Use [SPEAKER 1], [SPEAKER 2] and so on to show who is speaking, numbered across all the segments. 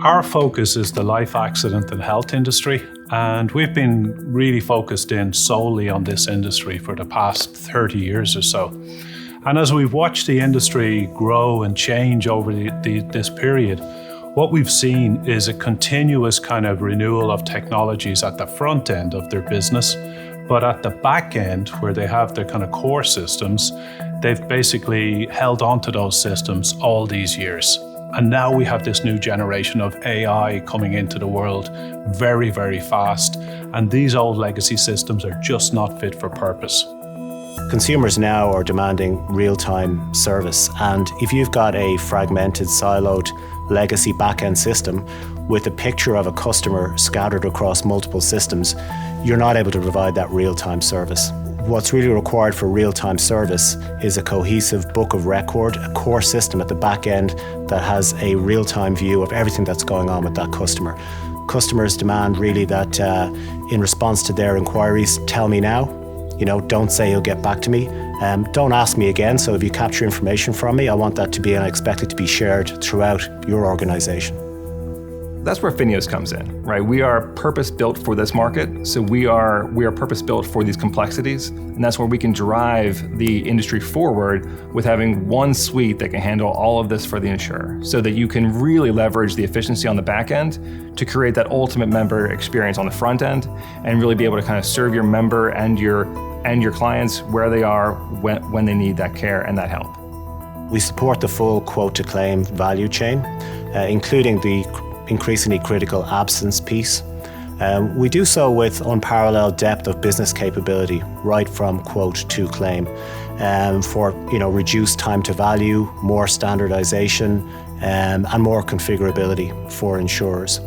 [SPEAKER 1] Our focus is the life accident and health industry, and we've been really focused in solely on this industry for the past 30 years or so. And as we've watched the industry grow and change over this period, what we've seen is a continuous kind of renewal of technologies at the front end of their business, but at the back end, where they have their kind of core systems, they've basically held on to those systems all these years. And now we have this new generation of AI coming into the world very, very fast. And these old legacy systems are just not fit for purpose.
[SPEAKER 2] Consumers now are demanding real-time service. And if you've got a fragmented, siloed legacy back-end system with a picture of a customer scattered across multiple systems, you're not able to provide that real-time service. What's really required for real-time service is a cohesive book of record, a core system at the back end that has a real-time view of everything that's going on with that customer. Customers demand really that in response to their inquiries, tell me now. Don't say you'll get back to me. Don't ask me again. So if you capture information from me, I want that to be, and I expect it to be shared throughout your organization.
[SPEAKER 3] That's where FINEOS comes in, right? We are purpose-built for this market, so we are purpose-built for these complexities, and that's where we can drive the industry forward with having one suite that can handle all of this for the insurer, so that you can really leverage the efficiency on the back end to create that ultimate member experience on the front end, and really be able to kind of serve your member and your clients where they are when they need that care and that help.
[SPEAKER 2] We support the full quote-to-claim value chain, including the increasingly critical absence piece. We do so with unparalleled depth of business capability, right from quote to claim, for reduced time to value, more standardization, and more configurability for insurers.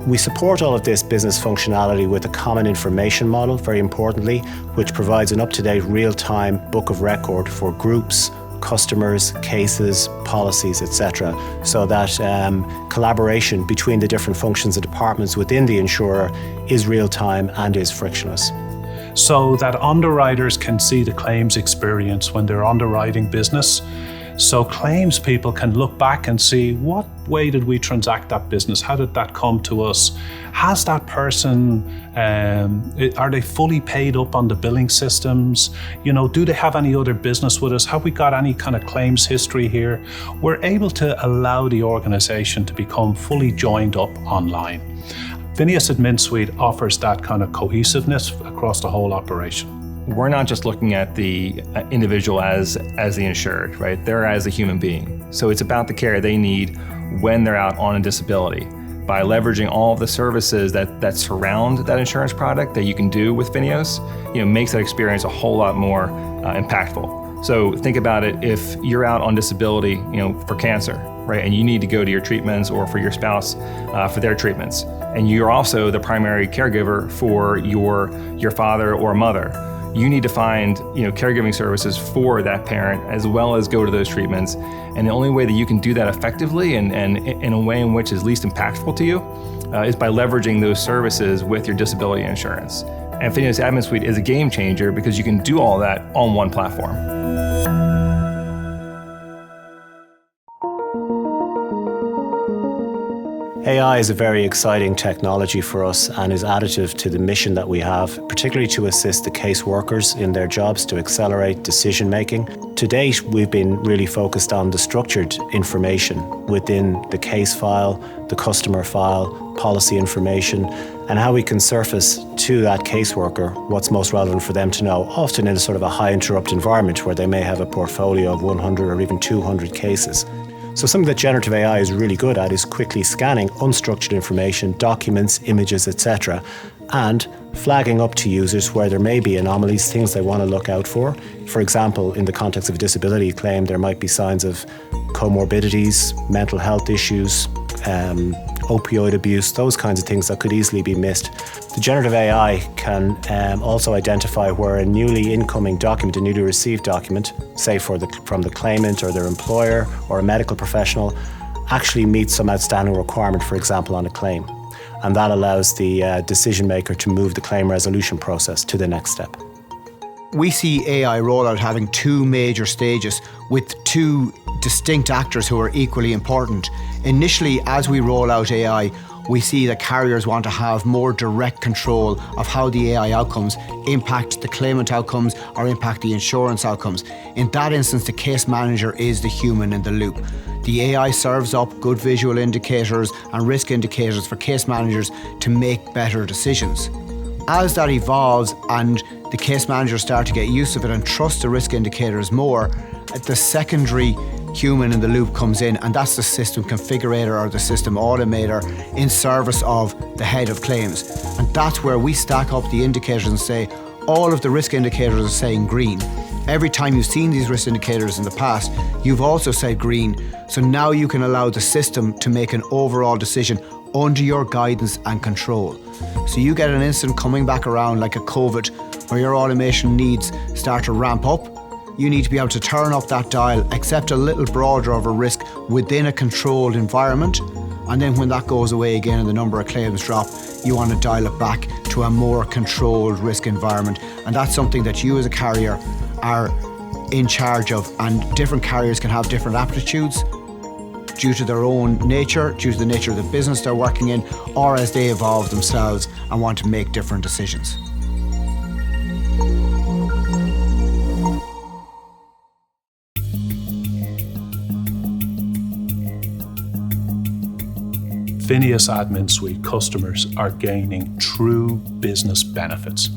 [SPEAKER 2] We support all of this business functionality with a common information model, very importantly, which provides an up-to-date real-time book of record for groups, customers, cases, policies, etc., so that collaboration between the different functions and departments within the insurer is real-time and is frictionless.
[SPEAKER 1] So that underwriters can see the claims experience when they're underwriting business. So claims people can look back and see, what way did we transact that business? How did that come to us? Has that person, are they fully paid up on the billing systems? Do they have any other business with us? Have we got any kind of claims history here? We're able to allow the organization to become fully joined up online. FINEOS AdminSuite offers that kind of cohesiveness across the whole operation.
[SPEAKER 3] We're not just looking at the individual as the insured, right? They're as a human being. So it's about the care they need when they're out on a disability. By leveraging all of the services that surround that insurance product that you can do with FINEOS, makes that experience a whole lot more impactful. So think about it, if you're out on disability, for cancer, right? And you need to go to your treatments, or for your spouse, for their treatments. And you're also the primary caregiver for your father or mother. You need to find caregiving services for that parent, as well as go to those treatments. And the only way that you can do that effectively and in a way in which is least impactful to you is by leveraging those services with your disability insurance. And FINEOS AdminSuite is a game changer because you can do all that on one platform.
[SPEAKER 2] AI is a very exciting technology for us and is additive to the mission that we have, particularly to assist the caseworkers in their jobs to accelerate decision making. To date, we've been really focused on the structured information within the case file, the customer file, policy information, and how we can surface to that caseworker what's most relevant for them to know, often in a sort of a high interrupt environment where they may have a portfolio of 100 or even 200 cases. So something that generative AI is really good at is quickly scanning unstructured information, documents, images, etc., and flagging up to users where there may be anomalies, things they want to look out for. For example, in the context of a disability claim, there might be signs of comorbidities, mental health issues, opioid abuse, those kinds of things that could easily be missed. The generative AI can also identify where a newly incoming document, a newly received document, say from the claimant or their employer or a medical professional, actually meets some outstanding requirement, for example, on a claim. And that allows the decision maker to move the claim resolution process to the next step.
[SPEAKER 4] We see AI rollout having two major stages with two distinct actors who are equally important. Initially, as we roll out AI, we see that carriers want to have more direct control of how the AI outcomes impact the claimant outcomes or impact the insurance outcomes. In that instance, the case manager is the human in the loop. The AI serves up good visual indicators and risk indicators for case managers to make better decisions. As that evolves and the case managers start to get used to it and trust the risk indicators more, the secondary human in the loop comes in, and that's the system configurator or the system automator in service of the head of claims. And that's where we stack up the indicators and say, all of the risk indicators are saying green. Every time you've seen these risk indicators in the past, you've also said green. So now you can allow the system to make an overall decision under your guidance and control. So you get an incident coming back around like a COVID where your automation needs start to ramp up. You need to be able to turn up that dial, accept a little broader of a risk within a controlled environment, and then when that goes away again and the number of claims drop, you want to dial it back to a more controlled risk environment. And that's something that you as a carrier are in charge of, and different carriers can have different aptitudes due to their own nature, due to the nature of the business they're working in, or as they evolve themselves and want to make different decisions.
[SPEAKER 1] FINEOS Admin Suite customers are gaining true business benefits.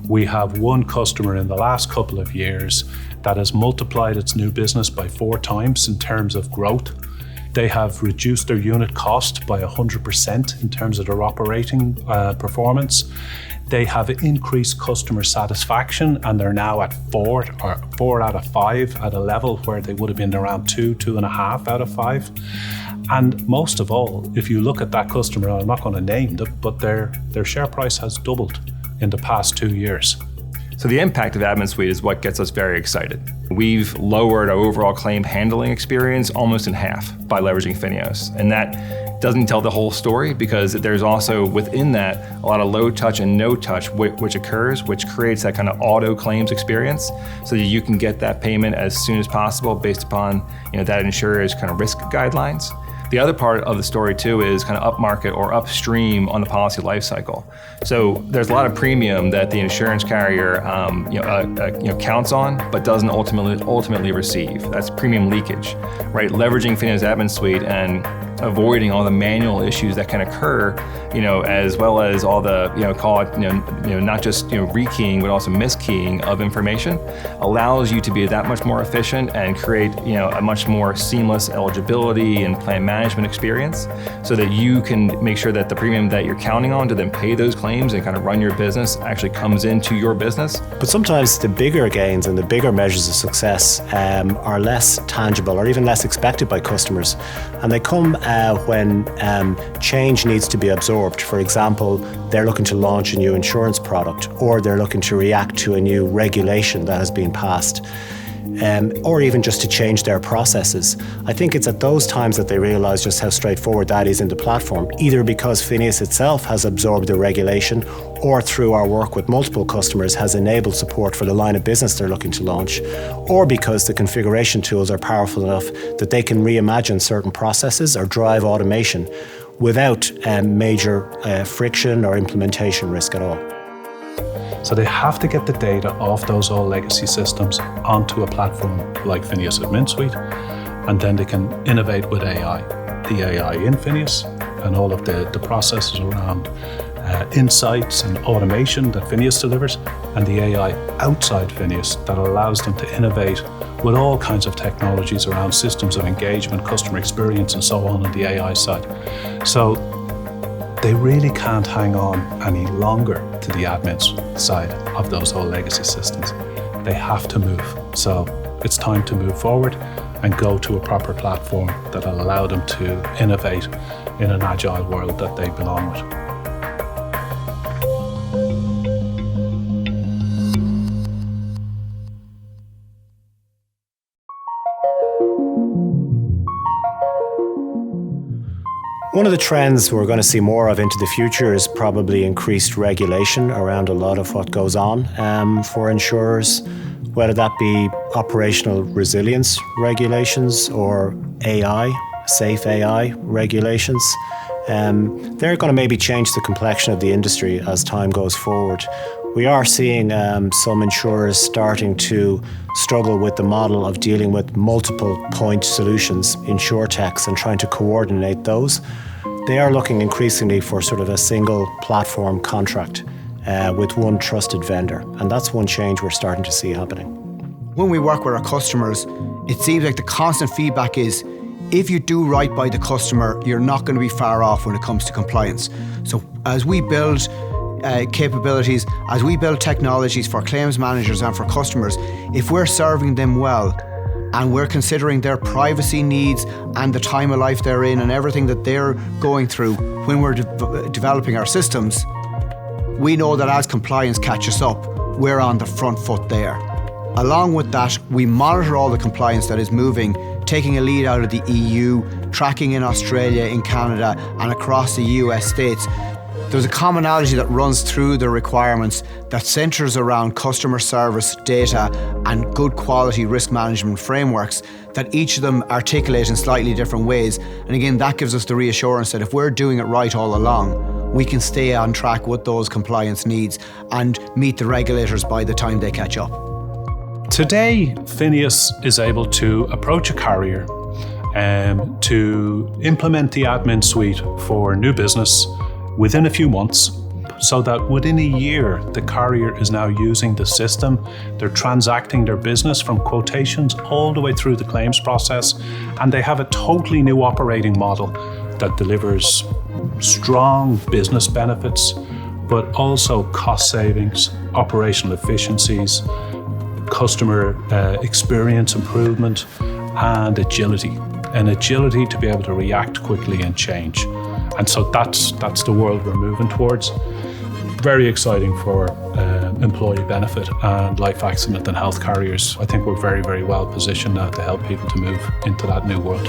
[SPEAKER 1] We have one customer in the last couple of years that has multiplied its new business by 4 times in terms of growth. They have reduced their unit cost by 100% in terms of their operating performance. They have increased customer satisfaction, and they're now at 4 out of 5 at a level where they would have been around 2.5 out of 5. And most of all, if you look at that customer, I'm not going to name them, but their share price has doubled in the past 2 years.
[SPEAKER 3] So the impact of Admin Suite is what gets us very excited. We've lowered our overall claim handling experience almost in half by leveraging FINEOS. And that doesn't tell the whole story, because there's also within that a lot of low touch and no touch which occurs, which creates that kind of auto claims experience, so that you can get that payment as soon as possible based upon that insurer's kind of risk guidelines. The other part of the story too is kind of upmarket or upstream on the policy lifecycle. So there's a lot of premium that the insurance carrier counts on, but doesn't ultimately receive. That's premium leakage, right? Leveraging FINEOS Admin Suite and avoiding all the manual issues that can occur, as well as all the call it not just rekeying but also miskeying of information, allows you to be that much more efficient and create a much more seamless eligibility and plan management experience, so that you can make sure that the premium that you're counting on to then pay those claims and kind of run your business actually comes into your business.
[SPEAKER 2] But sometimes the bigger gains and the bigger measures of success are less tangible or even less expected by customers, and they come when change needs to be absorbed. For example, they're looking to launch a new insurance product, or they're looking to react to a new regulation that has been passed, or even just to change their processes. I think it's at those times that they realise just how straightforward that is in the platform, either because FINEOS itself has absorbed the regulation, or through our work with multiple customers has enabled support for the line of business they're looking to launch, or because the configuration tools are powerful enough that they can reimagine certain processes or drive automation without major friction or implementation risk at all.
[SPEAKER 1] So they have to get the data off those old legacy systems onto a platform like FINEOS Admin Suite, and then they can innovate with AI. The AI in FINEOS and all of the processes around insights and automation that FINEOS delivers, and the AI outside FINEOS that allows them to innovate with all kinds of technologies around systems of engagement, customer experience, and so on the AI side. So they really can't hang on any longer to the admin side of those old legacy systems. They have to move. So it's time to move forward and go to a proper platform that will allow them to innovate in an agile world that they belong with.
[SPEAKER 2] One of the trends we're going to see more of into the future is probably increased regulation around a lot of what goes on for insurers. whether that be operational resilience regulations or AI, safe AI regulations. They're going to maybe change the complexion of the industry as time goes forward. We are seeing some insurers starting to struggle with the model of dealing with multiple point solutions, insurtechs, and trying to coordinate those. They are looking increasingly for sort of a single platform contract with one trusted vendor. And that's one change we're starting to see happening.
[SPEAKER 4] When we work with our customers, it seems like the constant feedback is, if you do right by the customer, you're not going to be far off when it comes to compliance. So as we build capabilities, as we build technologies for claims managers and for customers, if we're serving them well and we're considering their privacy needs and the time of life they're in and everything that they're going through when we're developing our systems, we know that as compliance catches up, we're on the front foot there. Along with that, we monitor all the compliance that is moving, taking a lead out of the EU, tracking in Australia, in Canada, and across the US states. There's a commonality that runs through the requirements that centres around customer service, data, and good quality risk management frameworks that each of them articulate in slightly different ways. And again, that gives us the reassurance that if we're doing it right all along, we can stay on track with those compliance needs and meet the regulators by the time they catch up.
[SPEAKER 1] Today, FINEOS is able to approach a carrier to implement the admin suite for new business within a few months, so that within a year, the carrier is now using the system. They're transacting their business from quotations all the way through the claims process, and they have a totally new operating model that delivers strong business benefits, but also cost savings, operational efficiencies, customer experience improvement, and agility. An agility to be able to react quickly and change. And so that's the world we're moving towards. Very exciting for employee benefit and life accident and health carriers. I think we're very, very well positioned now to help people to move into that new world.